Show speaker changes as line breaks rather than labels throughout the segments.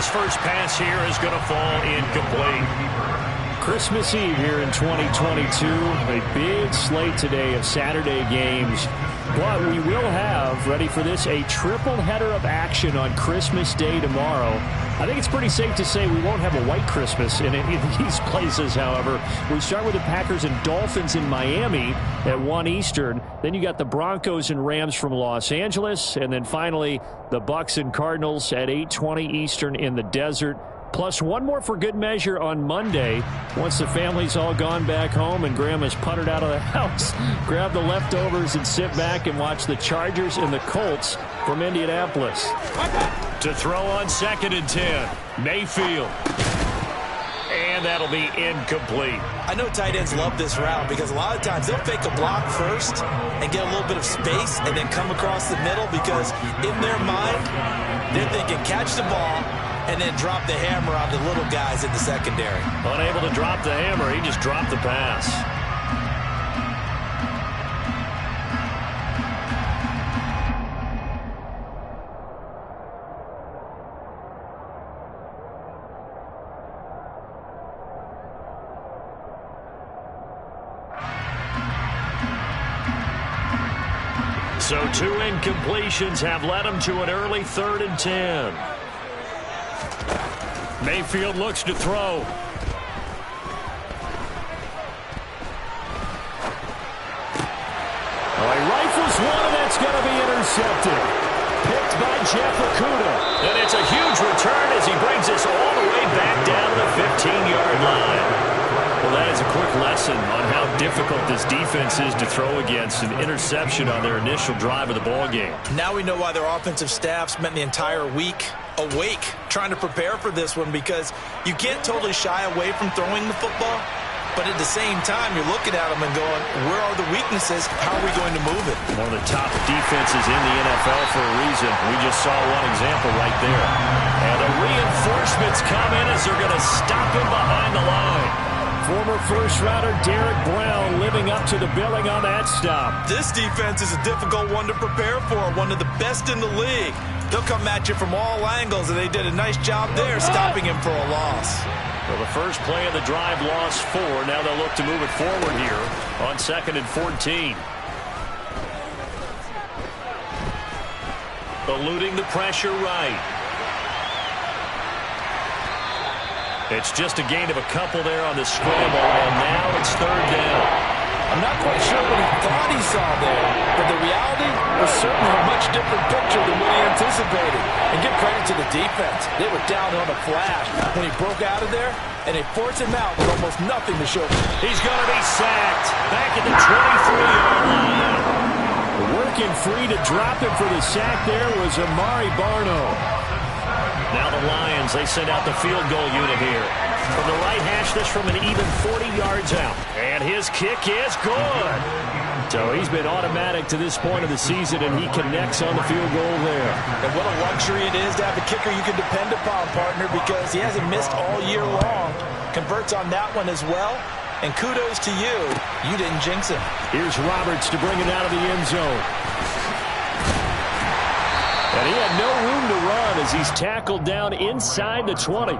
his first pass here is going to fall incomplete.
Christmas Eve here in 2022. A big slate today of Saturday games. But we will have, ready for this, a triple header of action on Christmas Day tomorrow. I think it's pretty safe to say we won't have a white Christmas in any of these places, however. We start with the Packers and Dolphins in Miami at 1 Eastern. Then you got the Broncos and Rams from Los Angeles. And then finally, the Bucs and Cardinals at 8:20 Eastern in the desert. Plus one more for good measure on Monday. Once the family's all gone back home and Grandma's puttered out of the house, grab the leftovers and sit back and watch the Chargers and the Colts from Indianapolis.
To throw on 2nd and 10, Mayfield. And that'll be incomplete.
I know tight ends love this route because a lot of times they'll fake a block first and get a little bit of space and then come across the middle because in their mind, they're thinking catch the ball and then drop the hammer on the little guys in the secondary.
Unable to drop the hammer, he just dropped the pass. So 2 incompletions have led him to an early 3rd and 10. Mayfield looks to throw.
He rifles one, and that's going to be intercepted. Picked by Jeff Okudah.
And it's a huge return as he brings us all the way back down to the 15-yard line. Well, that is a quick lesson on how difficult this defense is to throw against. An interception on their initial drive of the ballgame.
Now we know why their offensive staff spent the entire week awake trying to prepare for this one, because you can't totally shy away from throwing the football, but at the same time you're looking at them and going, where are the weaknesses? How are we going to move it?
One of the top defenses in the NFL for a reason. We just saw one example right there. And the reinforcements come in as they're going to stop him behind the line.
Former first-rounder Derek Brown living up to the billing on that stop.
This defense is a difficult one to prepare for, one of the best in the league. They'll come at you from all angles, and they did a nice job there stopping him for a loss.
Well, the first play of the drive lost 4. Now they'll look to move it forward here on 2nd and 14. Eluding the pressure right. It's just a gain of a couple there on the scramble, and now it's 3rd down.
I'm not quite sure what he thought he saw there, but the reality was certainly a much different picture than what he anticipated. And give credit to the defense. They were down on a flash when he broke out of there, and they forced him out with almost nothing to show.
He's going to be sacked back at the 23-yard line.
Working free to drop him for the sack there was Amari Barno.
Now the Lions, they send out the field goal unit here. From the right hash, this from an even 40 yards out. And his kick is good.
So he's been automatic to this point of the season, and he connects on the field goal there.
And what a luxury it is to have a kicker you can depend upon, partner, because he hasn't missed all year long. Converts on that one as well. And kudos to you. You didn't jinx him.
Here's Roberts to bring it out of the end zone. And he had no room to run as he's tackled down inside the 20.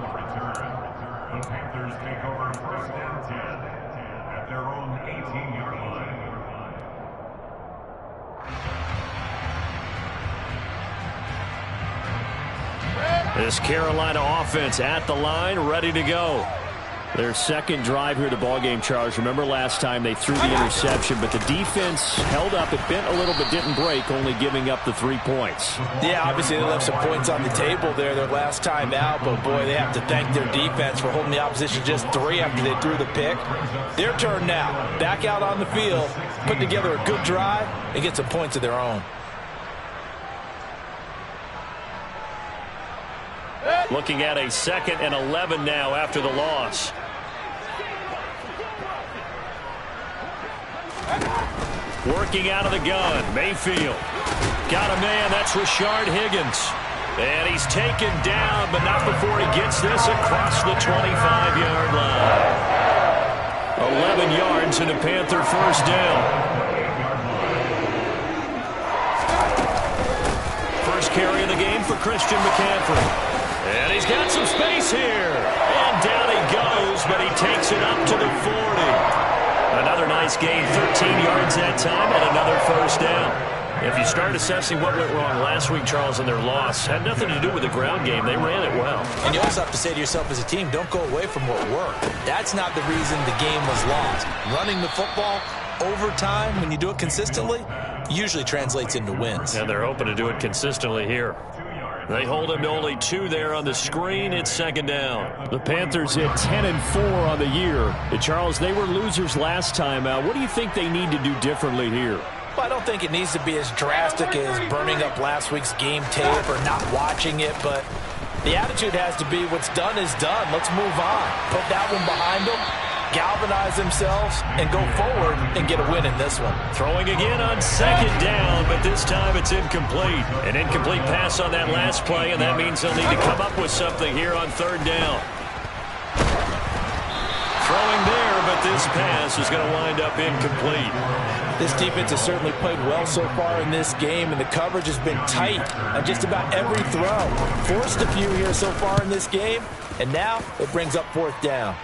This Carolina offense at the line, ready to go.
Their second drive here, the ballgame, Charles. Remember last time they threw the interception, but the defense held up. It bent a little but didn't break, only giving up the 3 points.
Yeah, obviously they left some points on the table there their last time out, but boy, they have to thank their defense for holding the opposition just 3 after they threw the pick. Their turn now. Back out on the field, put together a good drive, and get some points of their own.
Looking at a 2nd and 11 now after the loss. Working out of the gun, Mayfield. Got a man, that's Rashard Higgins. And he's taken down, but not before he gets this across the 25-yard line. 11 yards and a Panther first down. First carry of the game for Christian McCaffrey. And he's got some space here. And down he goes, but he takes it up to the 40. Another nice gain, 13 yards that time, and another first down. If you start assessing what went wrong last week, Charles, in their loss, had nothing to do with the ground game. They ran it well.
And you also have to say to yourself as a team, don't go away from what worked. That's not the reason the game was lost. Running the football over time, when you do it consistently, usually translates into wins.
And they're hoping to do it consistently here. They hold him to only 2 there on the screen. It's second down.
The Panthers hit 10-4 on the year. And Charles, they were losers last time out. What do you think they need to do differently here?
Well, I don't think it needs to be as drastic as burning up last week's game tape or not watching it, but the attitude has to be what's done is done. Let's move on. Put that one behind them, galvanize themselves, and go forward and get a win in this one.
Throwing again on second down, but this time it's incomplete. An incomplete pass on that last play, and that means they'll need to come up with something here on third down. Throwing there, but this pass is going to wind up incomplete.
This defense has certainly played well so far in this game, and the coverage has been tight on just about every throw. Forced a few here so far in this game, and now it brings up fourth down.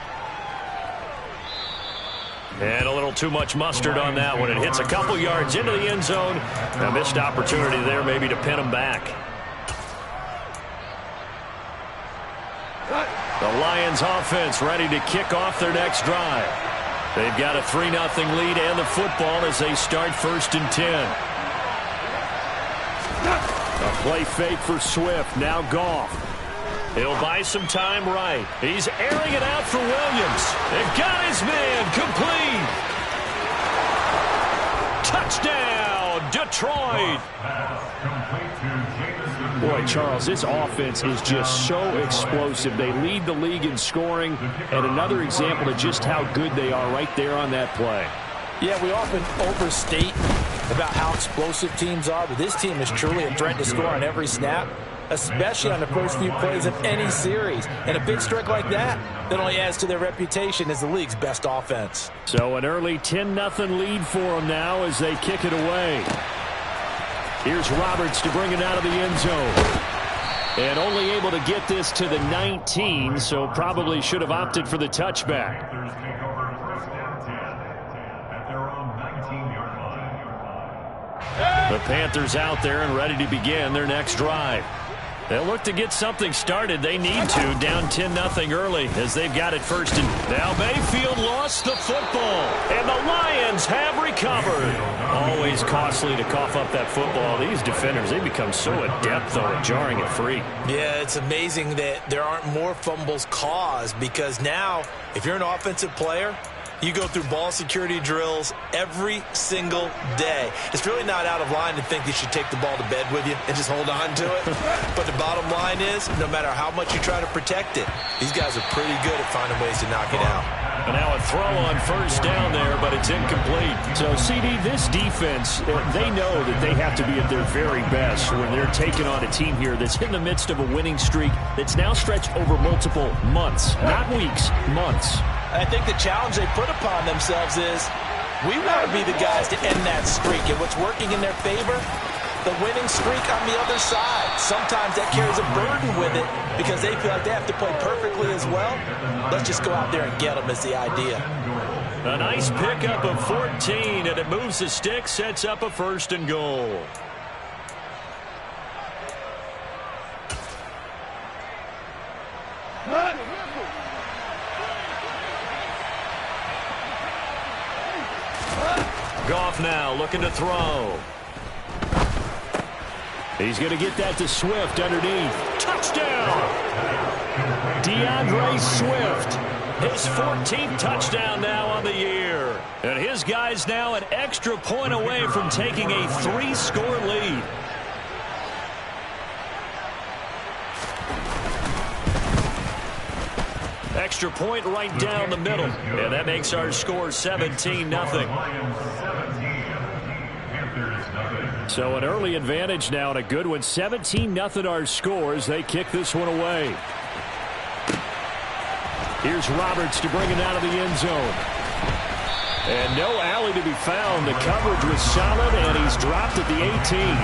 And a little too much mustard on that one. It hits a couple yards into the end zone. A missed opportunity there maybe to pin them back. The Lions offense ready to kick off their next drive. They've got a 3-0 lead and the football as they start 1st and 10.
A play fake for Swift. Now Goff.
He'll buy some time right. He's airing it out for Williams. They've got his man complete. Touchdown, Detroit.
Boy, Charles, this offense is just so explosive. They lead the league in scoring, and another example of just how good they are right there on that play.
Yeah, we often overstate about how explosive teams are, but this team is truly a threat to score on every snap, especially on the first few plays of any series. And a big strike like that only adds to their reputation as the league's best offense.
So an early 10-0 lead for them now as they kick it away. Here's Roberts to bring it out of the end zone. And only able to get this to the 19, so probably should have opted for the touchback.
The Panthers out there and ready to begin their next drive. They'll look to get something started. They need to, down 10-0 early as they've got it first. And now Mayfield lost the football, and the Lions have recovered. Always costly to cough up that football. These defenders, they become so adept, though, at jarring it free.
Yeah, it's amazing that there aren't more fumbles caused, because now, if you're an offensive player, you go through ball security drills every single day. It's really not out of line to think you should take the ball to bed with you and just hold on to it. But the bottom line is, no matter how much you try to protect it, these guys are pretty good at finding ways to knock it out.
And now a throw on first down there, but it's incomplete.
So, CD, this defense, they know that they have to be at their very best when they're taking on a team here that's in the midst of a winning streak that's now stretched over multiple months, not weeks, months.
I think the challenge they put upon themselves is, we want to be the guys to end that streak. And what's working in their favor? The winning streak on the other side. Sometimes that carries a burden with it because they feel like they have to play perfectly as well. Let's just go out there and get them is the idea.
A nice pickup of 14, and it moves the stick, sets up a 1st and goal. Goff now looking to throw.
He's going to get that to Swift underneath.
Touchdown!
DeAndre Swift.
His 14th touchdown now on the year. And his guys now an extra point away from taking a 3-score lead. Extra point right down the middle. And that makes our score 17-0.
So an early advantage now and a good one. 17-0 our scores. They kick this one away. Here's Roberts to bring it out of the end zone. And no alley to be found. The coverage was solid, and he's dropped at the 18.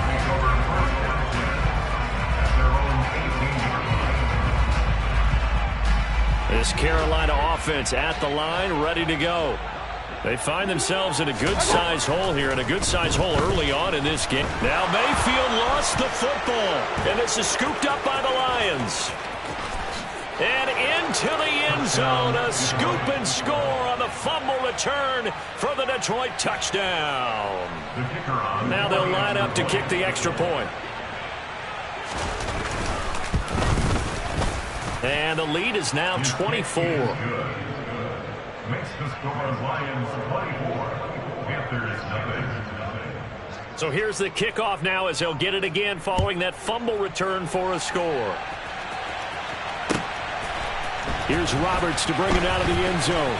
This Carolina offense at the line, ready to go. They find themselves in a good-sized hole here, and a good-sized hole early on in this game. Now Mayfield lost the football, and this is scooped up by the Lions. And into the end zone, a scoop and score on the fumble return for the Detroit touchdown. Now they'll line up to kick the extra point. And the lead is now 24.
Makes the score Lions 24, Panthers nothing.
So here's the kickoff now as they'll get it again following that fumble return for a score.
Here's Roberts to bring it out of the end zone.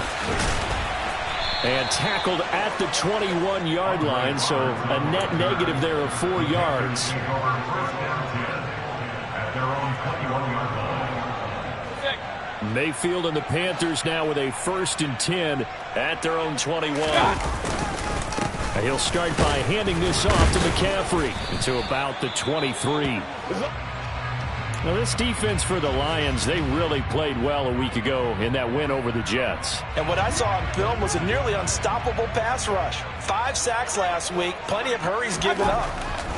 And tackled at the 21-yard line, so a net negative there of 4 yards.
Mayfield and the Panthers now with a 1st and 10 at their own 21.
He'll start by handing this off to McCaffrey to about the 23. Now, this defense for the Lions, they really played well a week ago in that win over the Jets.
And what I saw on film was a nearly unstoppable pass rush. 5 sacks last week, plenty of hurries given up.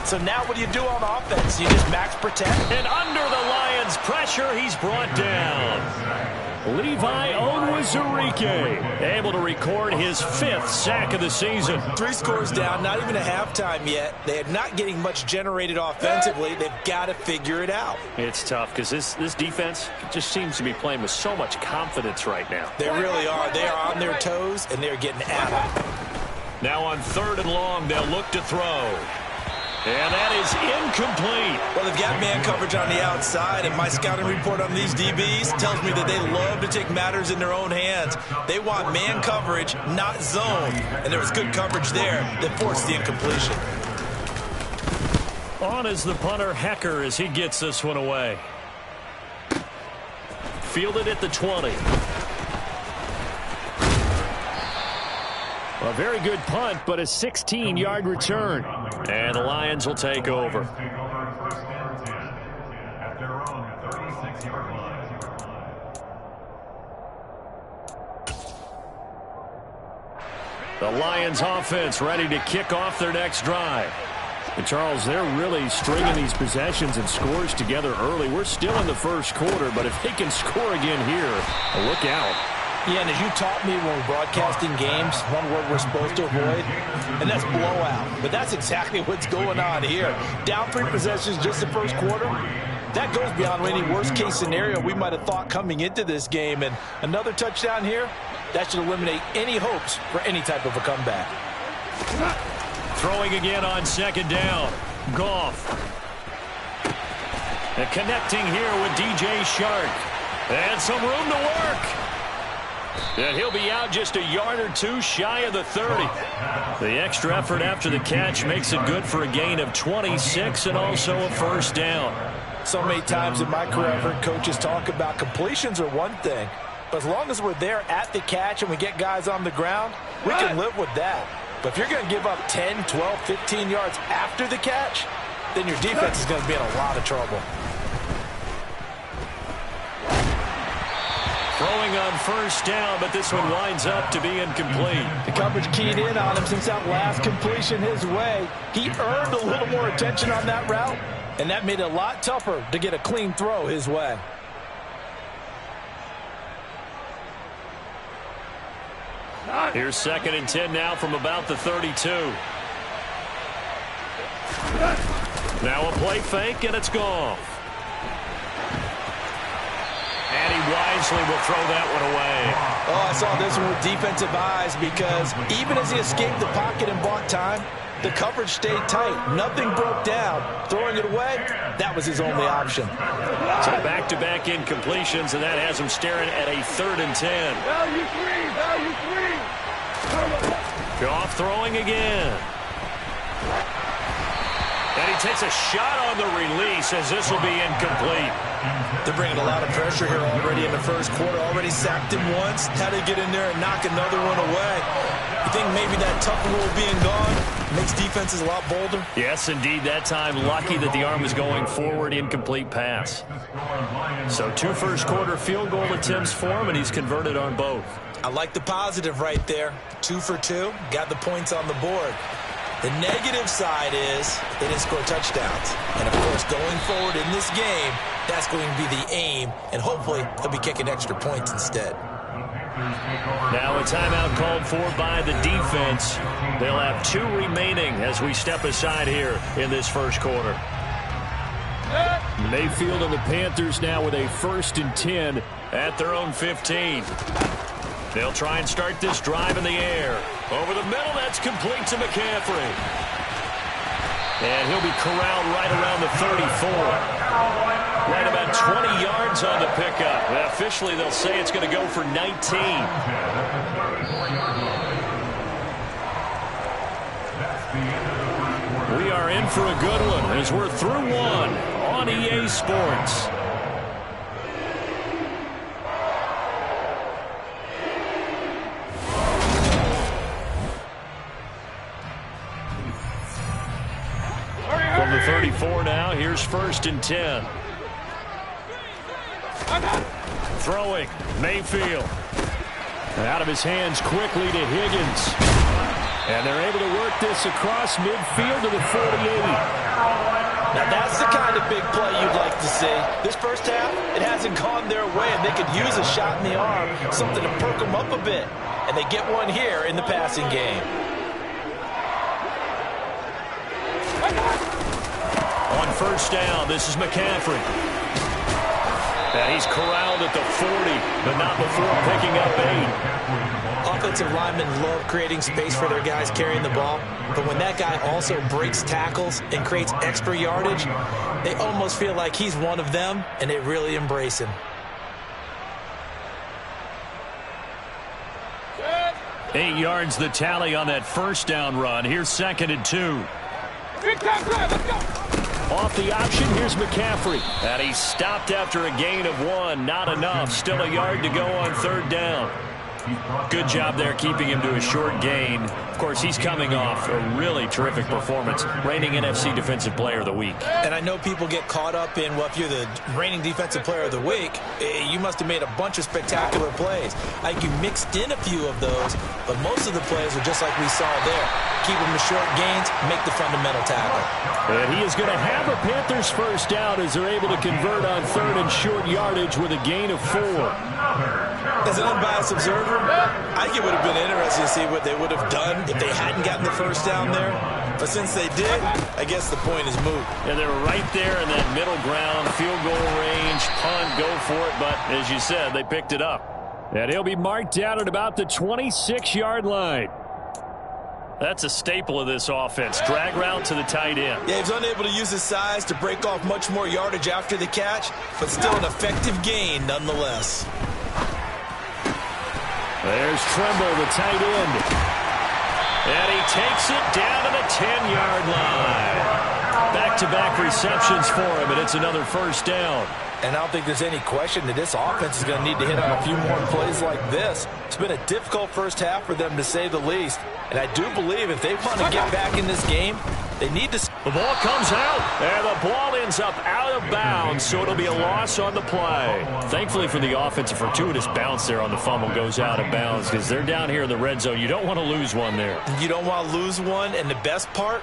So now what do you do on offense? You just max protect?
And under the Lions' pressure, he's brought down. Levi Onwuzurike able to record his 5th sack of the season.
3 scores down, not even a halftime yet. They're not getting much generated offensively. They've got to figure it out.
It's tough because this defense just seems to be playing with so much confidence right now.
They really are. They are on their toes, and they're getting at it.
Now on 3rd and long, they'll look to throw. And that is incomplete.
Well, they've got man coverage on the outside, and my scouting report on these DBs tells me that they love to take matters in their own hands. They want man coverage, not zone. And there was good coverage there that forced the incompletion.
On is the punter, Hecker, as he gets this one away. Fielded at the 20.
A very good punt, but a 16-yard return.
And the Lions will take over. The Lions offense ready to kick off their next drive.
And Charles, they're really stringing these possessions and scores together early. We're still in the first quarter, but if they can score again here, look out.
Yeah, and as you taught me when we're broadcasting games, one word we're supposed to avoid, and that's blowout. But that's exactly what's going on here. Down 3 possessions just the first quarter. That goes beyond any worst-case scenario we might have thought coming into this game. And another touchdown here, that should eliminate any hopes for any type of a comeback.
Throwing again on 2nd down. Goff. And connecting here with DJ Chark. And some room to work. And he'll be out just a yard or 2 shy of the 30. The extra effort after the catch makes it good for a gain of 26 and also a 1st down.
So many times in my career I've heard coaches talk about completions are one thing, but as long as we're there at the catch and we get guys on the ground, we can live with that. But if you're going to give up 10, 12, 15 yards after the catch, then your defense is going to be in a lot of trouble.
Throwing on 1st down, but this one winds up to be incomplete.
The coverage keyed in on him since that last completion his way. He earned a little more attention on that route, and that made it a lot tougher to get a clean throw his way.
Here's 2nd and 10 now from about the 32. Now a play fake, and it's gone. And he wisely will throw that one away.
Oh, I saw this one with defensive eyes because even as he escaped the pocket and bought time, the coverage stayed tight. Nothing broke down. Throwing it away, that was his only option.
So back-to-back incompletions, and that has him staring at a 3rd and 10.
Value 3.
Goff throwing again. And he takes a shot on the release as this will be incomplete.
They're bringing a lot of pressure here already in the first quarter. Already sacked him once. Had to get in there and knock another one away. You think maybe that Tucker rule being gone makes defenses a lot bolder?
Yes, indeed. That time, lucky that the arm was going forward, incomplete pass. So 2 first-quarter field goal attempts for him, and he's converted on both.
I like the positive right there. 2 for 2, got the points on the board. The negative side is they didn't score touchdowns. And, of course, going forward in this game, that's going to be the aim, and hopefully he'll be kicking extra points instead.
Now a timeout called for by the defense. They'll have 2 remaining as we step aside here in this first quarter.
Mayfield and the Panthers now with a 1st and 10
at their own 15. They'll try and start this drive in the air. Over the middle, that's complete to McCaffrey. And he'll be corralled right around the 34. Right about 20 yards on the pickup. Well, officially, they'll say it's going to go for 19. We are in for a good one as we're through one on EA Sports. From the 34 now, here's 1st and 10. Throwing, Mayfield. Out of his hands quickly to Higgins. And they're able to work this across midfield to the 48.
Now that's the kind of big play you'd like to see. This first half, it hasn't gone their way, and they could use a shot in the arm, something to perk them up a bit. And they get one here in the passing game.
On 1st down, this is McCaffrey. And he's corralled at the 40, but not before picking up 8.
Offensive linemen love creating space for their guys carrying the ball, but when that guy also breaks tackles and creates extra yardage, they almost feel like he's one of them, and they really embrace him.
8 yards the tally on that 1st down run. Here's 2nd and 2.
Off the option, here's McCaffrey.
And he's stopped after a gain of 1. Not enough. Still a yard to go on 3rd down. Good job there keeping him to a short gain. Of course, he's coming off a really terrific performance. Reigning NFC Defensive Player of the Week.
And I know people get caught up in, well, if you're the reigning Defensive Player of the Week, you must have made a bunch of spectacular plays. I think you mixed in a few of those, but most of the plays are just like we saw there. Keep them to short gains, make the fundamental tackle.
And he is going to have a Panthers 1st down as they're able to convert on 3rd and short yardage with a gain of 4.
As an unbiased observer, I think it would have been interesting to see what they would have done if they hadn't gotten the 1st down there. But since they did, I guess the point is moot.
And they were right there in that middle ground, field goal range, punt, go for it. But as you said, they picked it up.
And he'll be marked down at about the 26-yard line.
That's a staple of this offense. Drag route to the tight end.
Yeah, he was unable to use his size to break off much more yardage after the catch, but still an effective gain nonetheless.
There's Tremble, the tight end.
And he takes it down to the 10-yard line. Back-to-back receptions for him, and it's another 1st down.
And I don't think there's any question that this offense is going to need to hit on a few more plays like this. It's been a difficult first half for them, to say the least. And I do believe if they want to get back in this game, they need to...
The ball comes out, and the ball ends up out of bounds, so it'll be a loss on the play. Thankfully for the offense, a fortuitous bounce there on the fumble goes out of bounds because they're down here in the red zone. You don't want to lose one there.
You don't want to lose one, and the best part,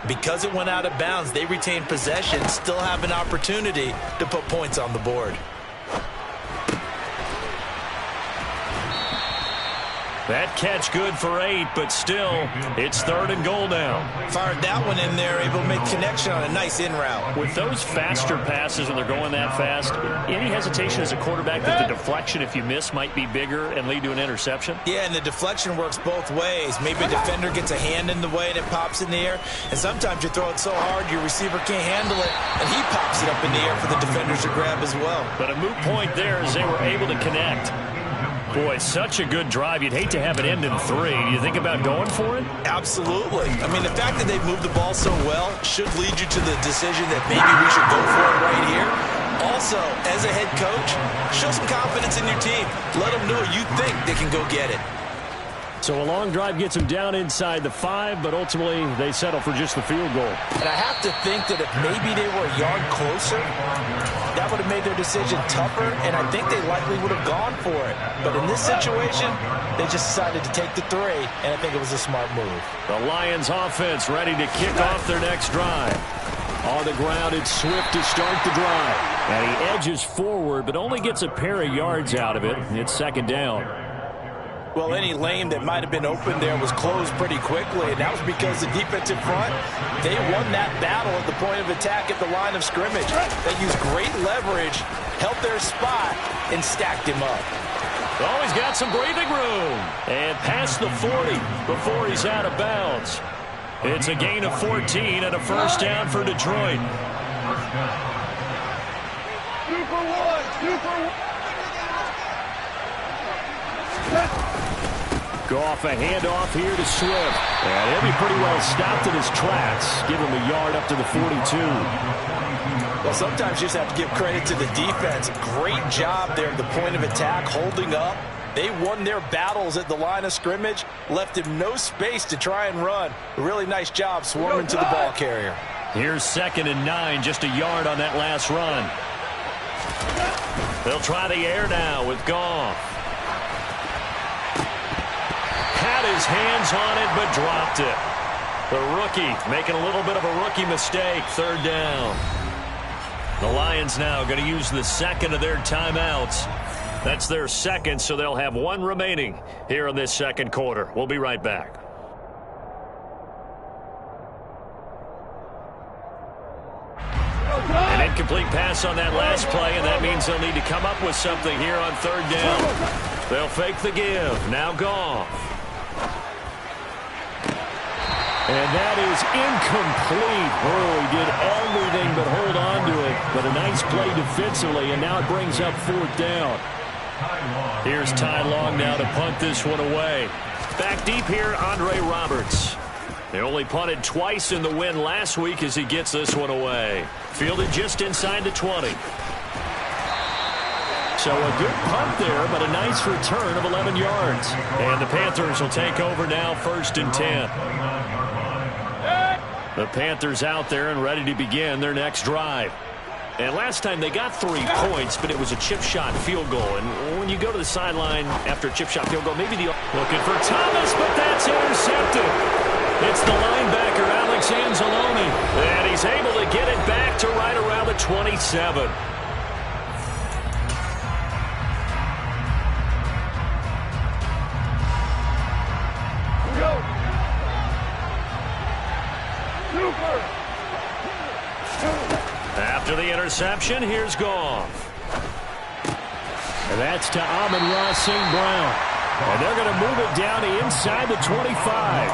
because it went out of bounds, they retain possession, still have an opportunity to put points on the board.
That catch good for 8, but still, it's 3rd and goal now.
Fired that one in there, able to make connection on a nice in route.
With those faster passes when they're going that fast, any hesitation as a quarterback that the deflection, if you miss, might be bigger and lead to an interception?
Yeah, and the deflection works both ways. Maybe a defender gets a hand in the way and it pops in the air, and sometimes you throw it so hard your receiver can't handle it, and he pops it up in the air for the defenders to grab as well.
But a moot point there as they were able to connect. Boy, such a good drive. You'd hate to have it end in 3. Do you think about going for it?
Absolutely. I mean, the fact that they've moved the ball so well should lead you to the decision that maybe we should go for it right here. Also, as a head coach, show some confidence in your team. Let them know you think they can go get it.
So a long drive gets them down inside the 5, but ultimately they settle for just the field goal.
And I have to think that if maybe they were a yard closer, that would have made their decision tougher, and I think they likely would have gone for it. But in this situation, they just decided to take the 3, and I think it was a smart move.
The Lions offense ready to kick off their next drive. On the ground, it's Swift to start the drive. And he edges forward, but only gets a pair of yards out of it. It's second down.
Well, any lane that might have been open there was closed pretty quickly, and that was because the defensive front, they won that battle at the point of attack at the line of scrimmage. They used great leverage, held their spot, and stacked him up.
Oh, he's got some breathing room. And past the 40 before he's out of bounds. It's a gain of 14 and a first down for Detroit.
Goff a handoff here to Swift. And he'll be pretty well stopped in his tracks. Give him a yard up to the 42.
Well, sometimes you just have to give credit to the defense. Great job there at the point of attack, holding up. They won their battles at the line of scrimmage, left him no space to try and run. A really nice job swarming to the ball carrier.
Here's 2nd and 9, just a yard on that last run. They'll try the air now with Goff. Had his hands on it, but dropped it. The rookie making a little bit of a rookie mistake, 3rd down. The Lions now going to use the second of their timeouts. That's their second, so they'll have 1 remaining here in this second quarter. We'll be right back. An incomplete pass on that last play, and that means they'll need to come up with something here on 3rd down. They'll fake the give. Now Goff.
And that is incomplete. Oh, he did everything but hold on to it. But a nice play defensively, and now it brings up 4th down.
Here's Ty Long now to punt this one away. Back deep here, Andre Roberts. They only punted twice in the win last week as he gets this one away. Fielded just inside the 20.
So a good punt there, but a nice return of 11 yards.
And the Panthers will take over now, 1st and 10. The Panthers out there and ready to begin their next drive. And last time they got 3 points, but it was a chip shot field goal. And when you go to the sideline after a chip shot field goal, maybe the looking for Thomas, but that's intercepted. It's the linebacker, Alex Anzalone. And he's able to get it back to right around the 27. After the interception, here's Goff.
And that's to Amon-Ra St. Brown. And they're going to move it down to inside the 25.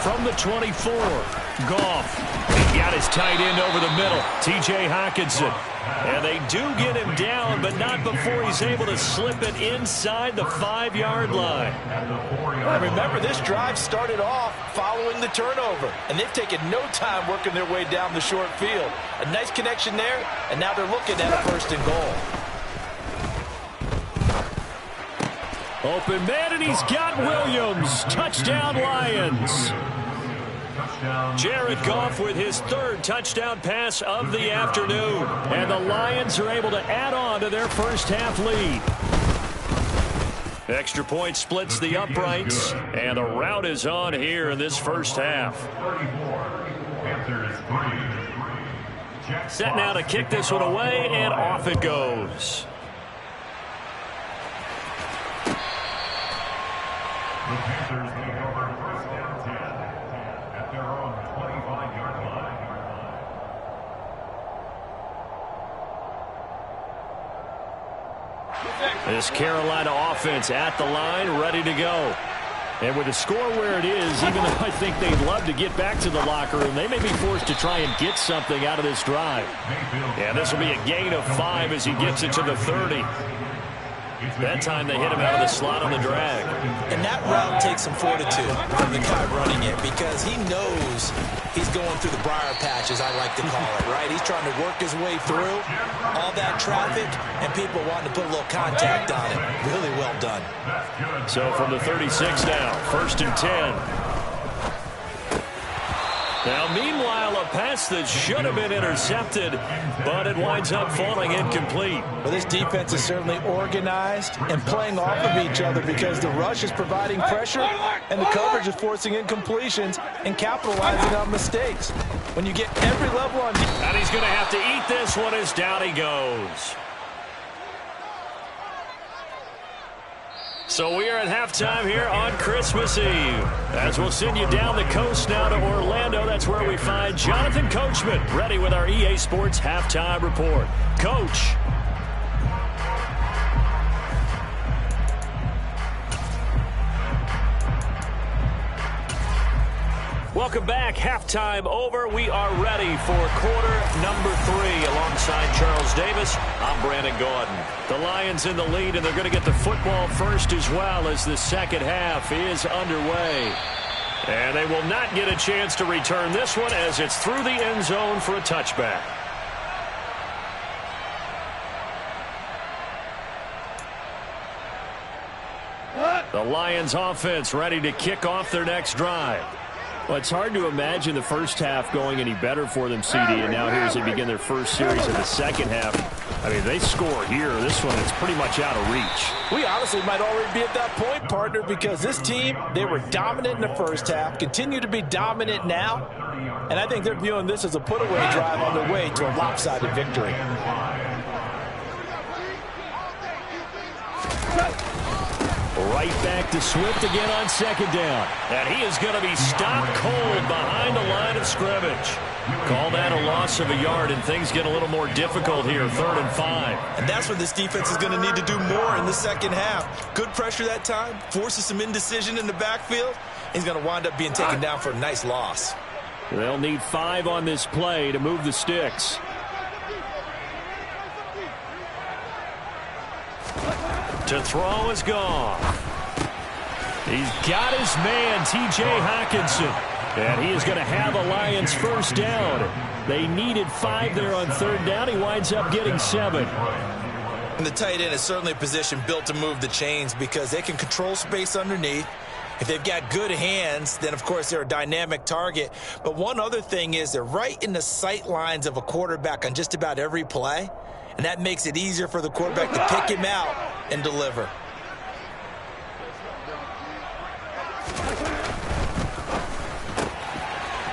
From the 24, Goff. He got his tight end over the middle, T.J. Hockenson. And they do get him down, but not before he's able to slip it inside the 5-yard line.
And remember, this drive started off following the turnover, and they've taken no time working their way down the short field. A nice connection there, and now they're looking at a 1st and goal.
Open man, and he's got Williams. Touchdown, Lions.
Jared Goff with his 3rd touchdown pass of the afternoon.
And the Lions are able to add on to their first half lead.
Extra point splits the uprights, and the route is on here in this first half. Set now to kick this one away, and off it goes.
The Panthers take over 1st and 10 at their own 25-yard line.
This Carolina offense at the line, ready to go.
And with the score where it is, even though I think they'd love to get back to the locker room, they may be forced to try and get something out of this drive.
Yeah, this will be a gain of 5 as he gets it to the 30. That time they hit him out of the slot on the drag.
And that route takes some fortitude from the guy running it because he knows he's going through the briar patch, as I like to call it, right? He's trying to work his way through all that traffic and people wanting to put a little contact on it. Really well done.
So from the 36 now, 1st and 10. Now, meanwhile, a pass that should have been intercepted, but it winds up falling incomplete.
Well, this defense is certainly organized and playing off of each other because the rush is providing pressure and the coverage is forcing incompletions and capitalizing on mistakes. When you get every level on defense.
And he's going to have to eat this one as down he goes. So we are at halftime here on Christmas Eve. As we'll send you down the coast now to Orlando. That's where we find Jonathan Coachman ready with our EA Sports Halftime Report. Coach. Welcome back. Halftime over. We are ready for quarter number 3 alongside Charles Davis. I'm Brandon Gordon. The Lions in the lead, and they're going to get the football first as well as the second half is underway. And they will not get a chance to return this one as it's through the end zone for a touchback. The Lions offense ready to kick off their next drive. Well, it's hard to imagine the first half going any better for them, CD, and now here as they begin their first series of the second half. I mean, they score here. This one, it's pretty much out of reach.
We honestly might already be at that point, partner, because this team, they were dominant in the first half, continue to be dominant now, and I think they're viewing this as a put-away drive on their way to a lopsided victory.
Right back to Swift again on second down. And he is going to be stopped cold behind the line of scrimmage. Call that a loss of a yard, and things get a little more difficult here, 3rd and 5.
And that's what this defense is going to need to do more in the second half. Good pressure that time, forces some indecision in the backfield. He's going to wind up being taken down for a nice loss.
They'll need 5 on this play to move the sticks.
To throw is gone. He's got his man, T.J. Hockenson. And he is going to have a Lions first down. They needed 5 there on 3rd down. He winds up getting 7.
And the tight end is certainly a position built to move the chains because they can control space underneath. If they've got good hands, then, of course, they're a dynamic target. But one other thing is they're right in the sight lines of a quarterback on just about every play. And that makes it easier for the quarterback to pick him out and deliver.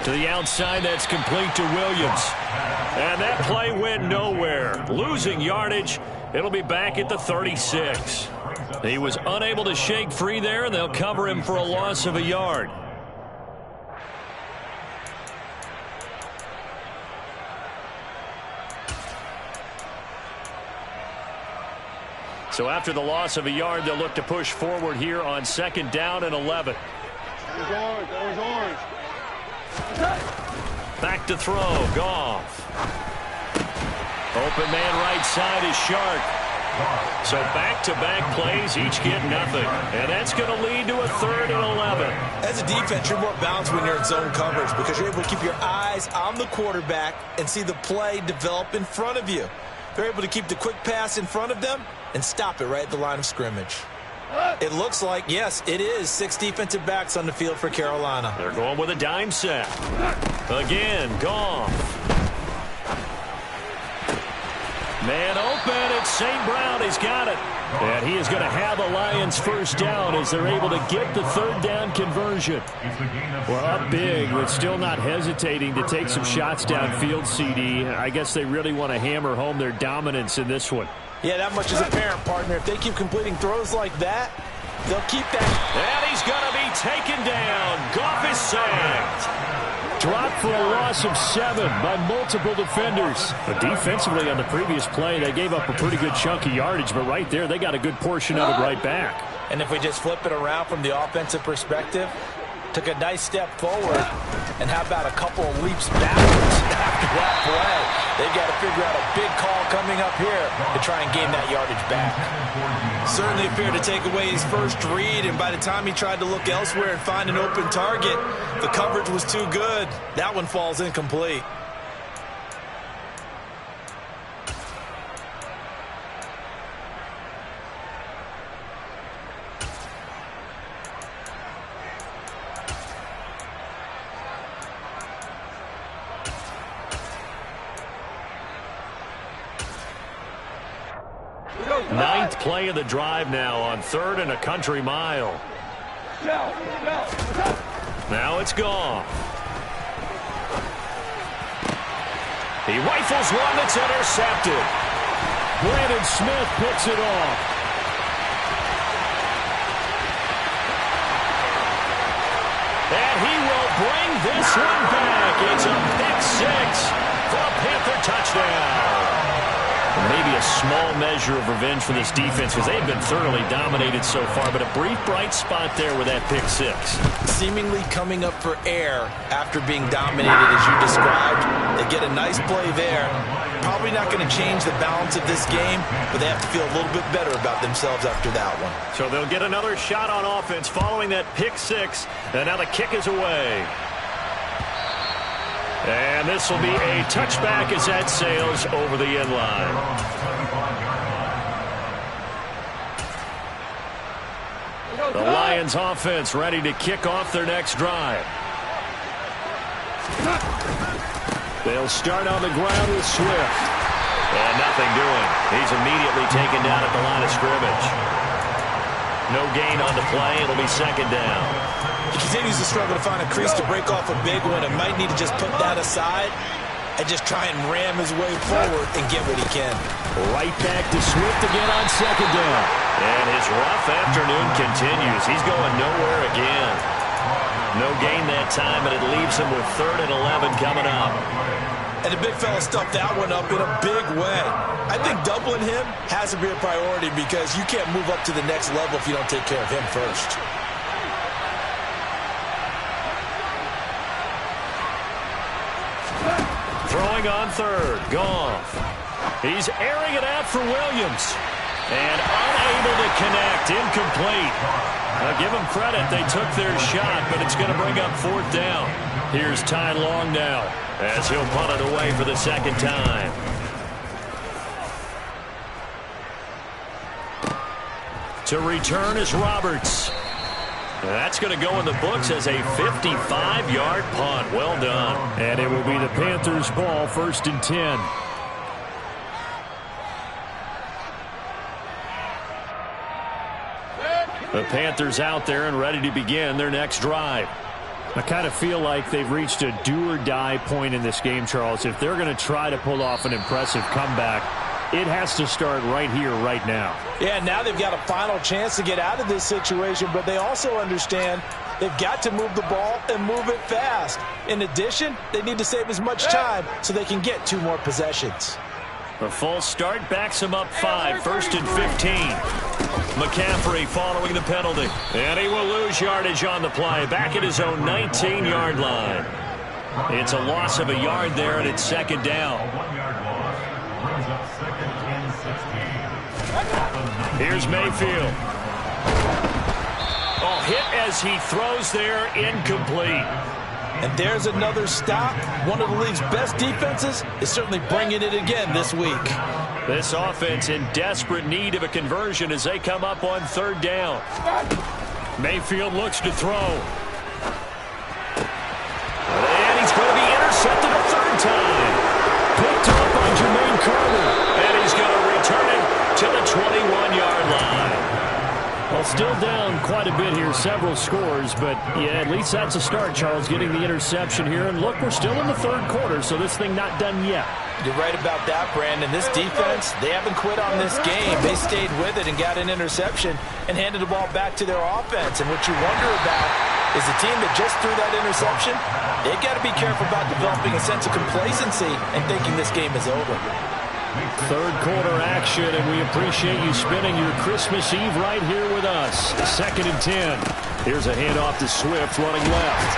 To the outside, that's complete to Williams. And that play went nowhere. Losing yardage. It'll be back at the 36. He was unable to shake free there, and they'll cover him for a loss of a yard. So after the loss of a yard, they'll look to push forward here on 2nd down and 11. Back to throw, Goff. Open man right side is Shark. So back-to-back plays, each get nothing. And that's going to lead to a 3rd and 11.
As a defense, you're more balanced when you're in zone coverage because you're able to keep your eyes on the quarterback and see the play develop in front of you. They're able to keep the quick pass in front of them and stop it right at the line of scrimmage. It looks like, yes, it is 6 defensive backs on the field for Carolina.
They're going with a dime set. Again, Goff. Man open, it's St. Brown. He's got it. And he is going to have a Lions first down as they're able to get the 3rd down conversion.
Well, up big, but still not hesitating to take some shots downfield, CD. I guess they really want to hammer home their dominance in this one.
Yeah, that much is apparent, partner. If they keep completing throws like that, they'll keep that.
And he's going to be taken down. Goff is sacked.
Dropped for a loss of 7 by multiple defenders. But defensively on the previous play, they gave up a pretty good chunk of yardage, but right there, they got a good portion of it right back.
And if we just flip it around from the offensive perspective, took a nice step forward, and how about a couple of leaps backwards after that play. They've got to figure out a big call coming up here to try and gain that yardage back.
Certainly appeared to take away his first read, and by the time he tried to look elsewhere and find an open target, the coverage was too good. That one falls incomplete.
Ninth play of the drive now on 3rd and a country mile. Now it's gone. He rifles one that's intercepted.
Brandon Smith picks it off.
And he will bring this one back. It's a pick six for a Panther touchdown. Maybe a small measure of revenge for this defense because they've been thoroughly dominated so far, but a brief bright spot there with that pick six.
Seemingly coming up for air after being dominated as you described. They get a nice play there. Probably not going to change the balance of this game, but they have to feel a little bit better about themselves after that one.
So they'll get another shot on offense following that pick six, and now the kick is away. And this will be a touchback as that sails over the end line. The Lions offense ready to kick off their next drive.
They'll start on the ground with Swift.
And nothing doing. He's immediately taken down at the line of scrimmage. No gain on the play. It'll be second down.
He continues to struggle to find a crease to break off a big one and might need to just put that aside and just try and ram his way forward and get what he can.
Right back to Swift again on second down.
And his rough afternoon continues. He's going nowhere again. No gain that time, and it leaves him with 3rd and 11 coming up.
And the big fella stuffed that one up in a big way. I think doubling him has to be a priority because you can't move up to the next level if you don't take care of him first.
Throwing on 3rd, Goff. He's airing it out for Williams. And unable to connect, incomplete. Now give them credit, they took their shot, but it's going to bring up 4th down. Here's Ty Long now, as he'll punt it away for the second time. To return is Roberts. That's going to go in the books as a 55-yard punt. Well done.
And it will be the Panthers' ball, 1st and 10.
The Panthers out there and ready to begin their next drive.
I kind of feel like they've reached a do-or-die point in this game, Charles. If they're going to try to pull off an impressive comeback, it has to start right here, right now.
Yeah, now they've got a final chance to get out of this situation, but they also understand they've got to move the ball and move it fast. In addition, they need to save as much time so they can get 2 more possessions.
A false start backs him up 5, 1st and 15. McCaffrey following the penalty. And he will lose yardage on the play, back at his own 19-yard line. It's a loss of a yard there, and it's second down. Here's Mayfield. Oh, hit as he throws there, incomplete.
And there's another stop. One of the league's best defenses is certainly bringing it again this week.
This offense in desperate need of a conversion as they come up on 3rd down. Mayfield looks to throw. And he's going to be intercepted a 3rd time. Picked up by Jermaine Carter. And he's going to return it to the 21-yard line.
Well, still down quite a bit here, several scores, but yeah, at least that's a start, Charles, getting the interception here. And look, we're still in the 3rd quarter, so this thing not done yet.
You're right about that, Brandon. This defense, they haven't quit on this game. They stayed with it and got an interception and handed the ball back to their offense. And what you wonder about is the team that just threw that interception, they've got to be careful about developing a sense of complacency and thinking this game is over.
3rd quarter action, and we appreciate you spending your Christmas Eve right here with us. 2nd and 10. Here's a handoff to Swift running left.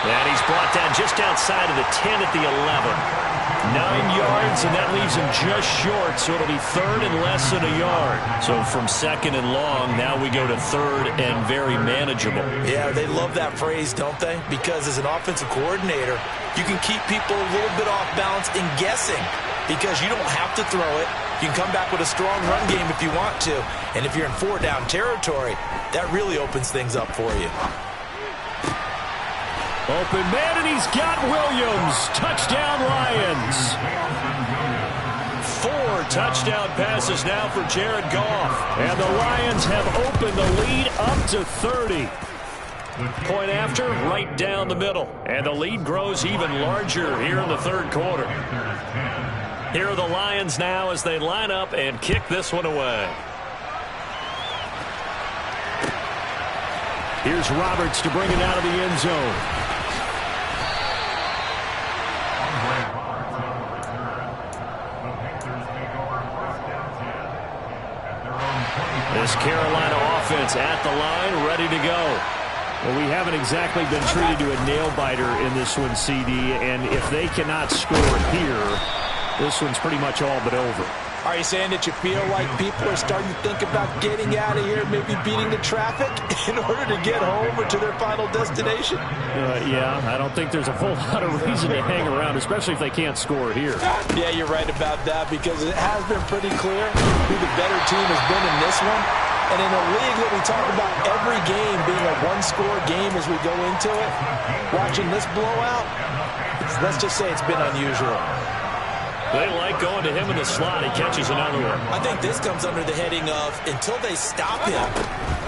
And he's brought down just outside of the 10 at the 11. 9 yards, and that leaves him just short, so it'll be third and less than a yard. So from second and long, now we go to third and very manageable.
Yeah, they love that phrase, don't they? Because as an offensive coordinator, you can keep people a little bit off balance and guessing because you don't have to throw it. You can come back with a strong run game if you want to. And if you're in 4-down territory, that really opens things up for you.
Open man, and he's got Williams. Touchdown, Lions.
4 touchdown passes now for Jared Goff.
And the Lions have opened the lead up to 30.
Point after, right down the middle. And the lead grows even larger here in the third quarter. Here are the Lions now as they line up and kick this one away.
Here's Roberts to bring it out of the end zone.
This Carolina offense at the line, ready to go.
Well, we haven't exactly been treated to a nail-biter in this one, CD, and if they cannot score here, this one's pretty much all but over.
Are you saying that you feel like people are starting to think about getting out of here, maybe beating the traffic in order to get home or to their final destination?
Yeah, I don't think there's a whole lot of reason to hang around, especially if they can't score here.
Yeah, you're right about that because it has been pretty clear who the better team has been in this one. And in a league that we talk about every game being a one-score game as we go into it, watching this blowout, let's just say it's been unusual.
They like going to him in the slot. He catches another one.
I think this comes under the heading of until they stop him,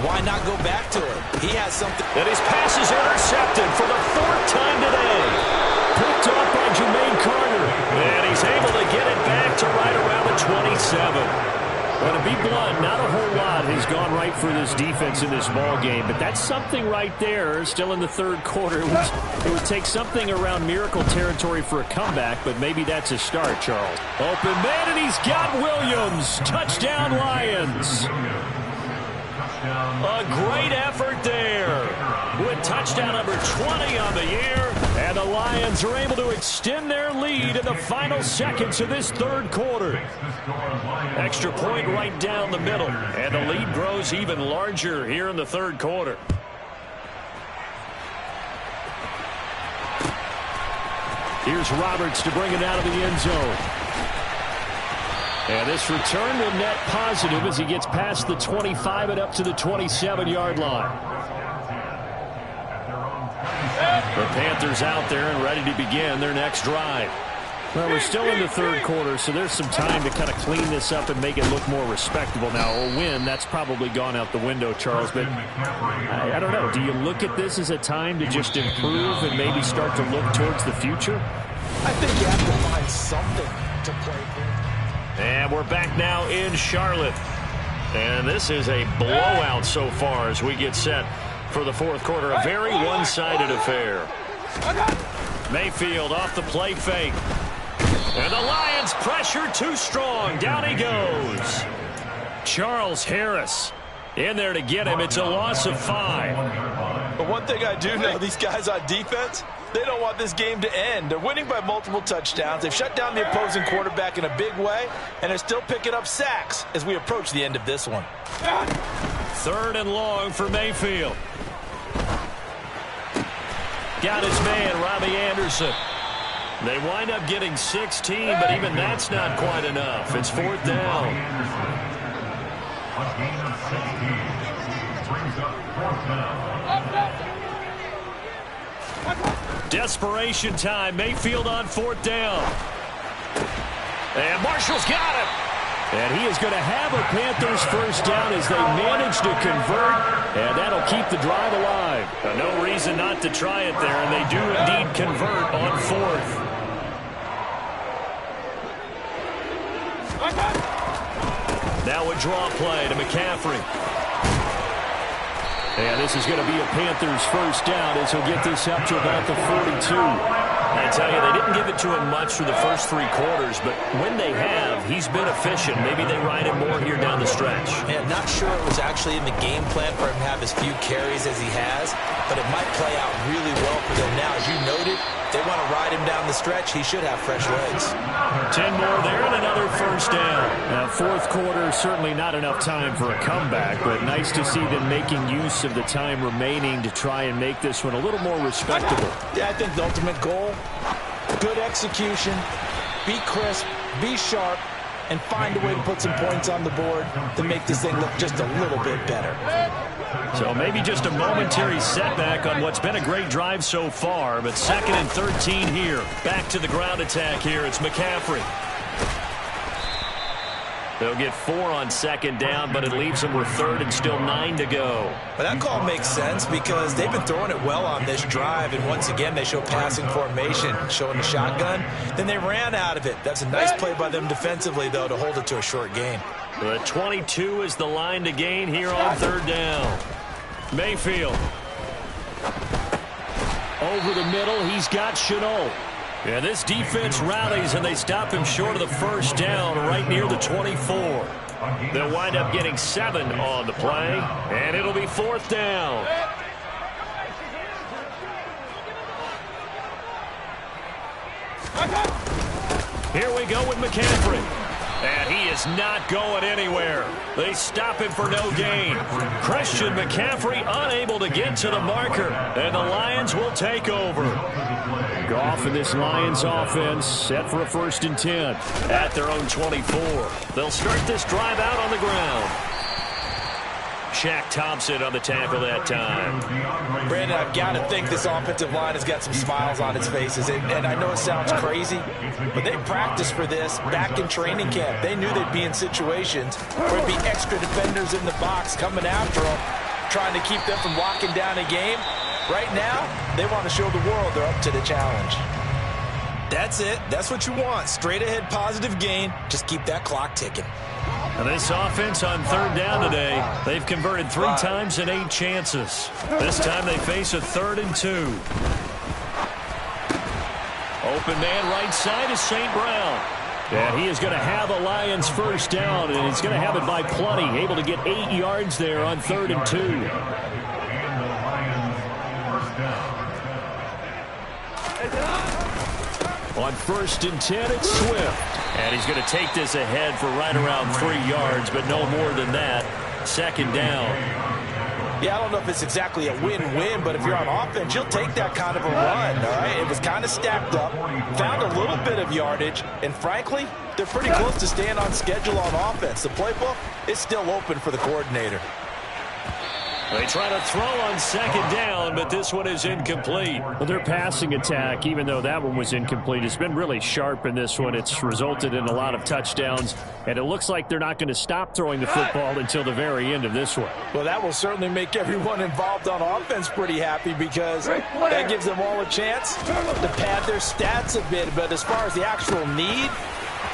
why not go back to it? He has something.
And his pass is intercepted for the 4th time today.
Picked off by Jermaine Carter.
And he's able to get it back to right around the 27.
Well, to be blunt, not a whole lot has gone right for this defense in this ball game, but that's something right there. Still in the third quarter, it would take something around miracle territory for a comeback, but maybe that's a start, Charles. Open man, and he's got Williams. Touchdown, Lions.
A great effort there with touchdown number 20 on the year.
And the Lions are able to extend their lead in the final seconds of this third quarter.
Extra point right down the middle. And the lead grows even larger here in the third quarter.
Here's Roberts to bring it out of the end zone. And this return will net positive as he gets past the 25 and up to the 27-yard line.
The Panthers out there and ready to begin their next drive.
Well, we're still in the third quarter, so there's some time to kind of clean this up and make it look more respectable. Now, a win, that's probably gone out the window, Charles, but I don't know. Do you look at this as a time to just improve and maybe start to look towards the future?
I think you have to find something to play for.
And we're back now in Charlotte. And this is a blowout so far as we get set for the fourth quarter. A very one-sided affair. Mayfield off the play fake. And the Lions pressure too strong. Down he goes. Charles Harris in there to get him. It's a loss of 5.
But one thing I do know, these guys on defense, they don't want this game to end. They're winning by multiple touchdowns. They've shut down the opposing quarterback in a big way, and they're still picking up sacks as we approach the end of this one.
3rd and long for Mayfield. Got his man, Robbie Anderson. They wind up getting 16, but even that's not quite enough. It's 4th down.
A gain of 16 brings up 4th down.
Desperation time. Mayfield on 4th down. And Marshall's got him.
And he is going to have a Panthers first down as they manage to convert, and that'll keep the drive alive.
No reason not to try it there, and they do indeed convert on 4th. Now a draw play to McCaffrey.
And this is going to be a Panthers first down as he'll get this up to about the 42.
I tell you, they didn't give it to him much through the first 3 quarters, but when they have, he's been efficient. Maybe they ride him more here down the stretch.
Man, not sure it was actually in the game plan for him to have as few carries as he has, but it might play out really well for them now. As you noted, they want to ride him down the stretch. He should have fresh legs.
10 more there and another first down. Now, fourth quarter, certainly not enough time for a comeback, but nice to see them making use of the time remaining to try and make this one a little more respectable.
Yeah, I think the ultimate goal, good execution, be crisp, be sharp, and find a way to put some points on the board to make this thing look just a little bit better.
So maybe just a momentary setback on what's been a great drive so far, but 2nd and 13 here. Back to the ground attack here. It's McCaffrey. They'll get 4 on 2nd down, but it leaves them with 3rd and still 9 to go.
But that call makes sense because they've been throwing it well on this drive, and once again they show passing formation, showing the shotgun. Then they ran out of it. That's a nice play by them defensively, though, to hold it to a short gain.
The 22 is the line to gain here on 3rd down. Mayfield.
Over the middle, he's got Shenault.
Yeah, this defense rallies, and they stop him short of the first down right near the 24. They'll wind up getting 7 on the play, and it'll be 4th down. Here we go with McCaffrey. And he is not going anywhere. They stop him for no gain. Christian McCaffrey unable to get to the marker, and the Lions will take over.
Goff in this Lions offense set for a 1st and 10.
At their own 24. They'll start this drive out on the ground. Shaq Thompson on the tackle that time.
Brandon, I've got to think this offensive line has got some smiles on its faces. And I know it sounds crazy, but they practiced for this back in training camp. They knew they'd be in situations where there'd be extra defenders in the box coming after them, trying to keep them from locking down a game. Right now, they want to show the world they're up to the challenge. That's it. That's what you want. Straight ahead positive gain. Just keep that clock ticking.
And this offense on 3rd down today, they've converted 3 times in 8 chances. This time they face a 3rd and 2. Open man right side is St. Brown.
And he is going to have a Lions first down, and he's going to have it by plenty. Able to get 8 yards there on 3rd and 2.
And the Lions first down.
On 1st and 10, it's Swift.
And he's going to take this ahead for right around 3 yards, but no more than that. 2nd down.
Yeah, I don't know if it's exactly a win-win, but if you're on offense, you'll take that kind of a run, all right? It was kind of stacked up, found a little bit of yardage, and frankly, they're pretty close to staying on schedule on offense. The playbook is still open for the coordinator.
They try to throw on 2nd down, but this one is incomplete.
Well, their passing attack, even though that one was incomplete, has been really sharp in this one. It's resulted in a lot of touchdowns, and it looks like they're not going to stop throwing the football until the very end of this one.
Well, that will certainly make everyone involved on offense pretty happy because that gives them all a chance to pad their stats a bit. But as far as the actual need,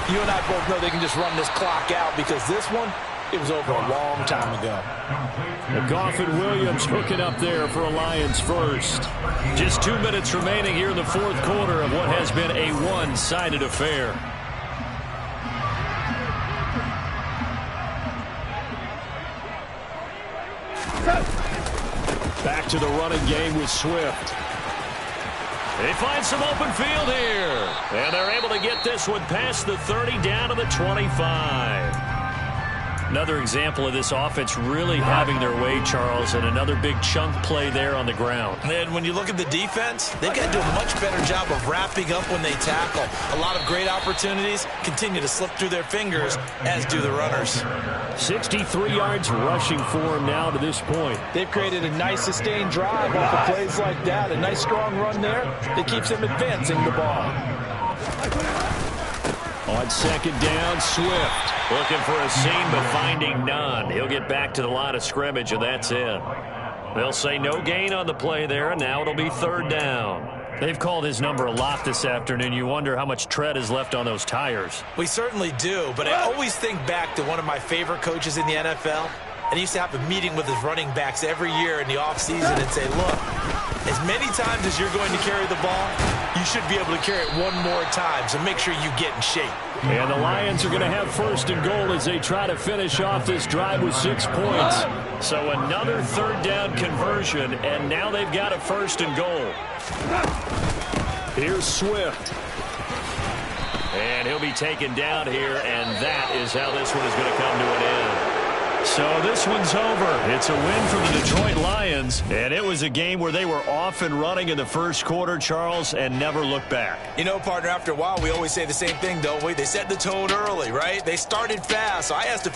you and I both know they can just run this clock out because this one, it was over a long time ago.
Goff and Williams hooking up there for a Lions first.
Just 2 minutes remaining here in the 4th quarter of what has been a one-sided affair.
Back to the running game with Swift.
They find some open field here. And they're able to get this one past the 30 down to the 25. Another example of this offense really having their way, Charles, and another big chunk play there on the ground.
And when you look at the defense, they've got to do a much better job of wrapping up when they tackle. A lot of great opportunities continue to slip through their fingers, as do the runners.
63 yards rushing for him now to this point.
They've created a nice sustained drive off of plays like that. A nice strong run there that keeps them advancing the ball.
On 2nd down, Swift.
Looking for a seam, but finding none. He'll get back to the line of scrimmage, and that's it. They'll say no gain on the play there, and now it'll be 3rd down.
They've called his number a lot this afternoon. You wonder how much tread is left on those tires.
We certainly do, but I always think back to one of my favorite coaches in the NFL, and he used to have a meeting with his running backs every year in the offseason and say, look, as many times as you're going to carry the ball, you should be able to carry it one more time, so make sure you get in shape.
And the Lions are going to have 1st and goal as they try to finish off this drive with 6 points.
So another 3rd down conversion, and now they've got a 1st and goal.
Here's Swift.
And he'll be taken down here, and that is how this one is going to come to an end. So this one's over. It's a win for the Detroit Lions, and it was a game where they were off and running in the first quarter, Charles, and never looked back.
You know, partner, after a while, we always say the same thing, don't we? They set the tone early, right? They started fast, so I asked a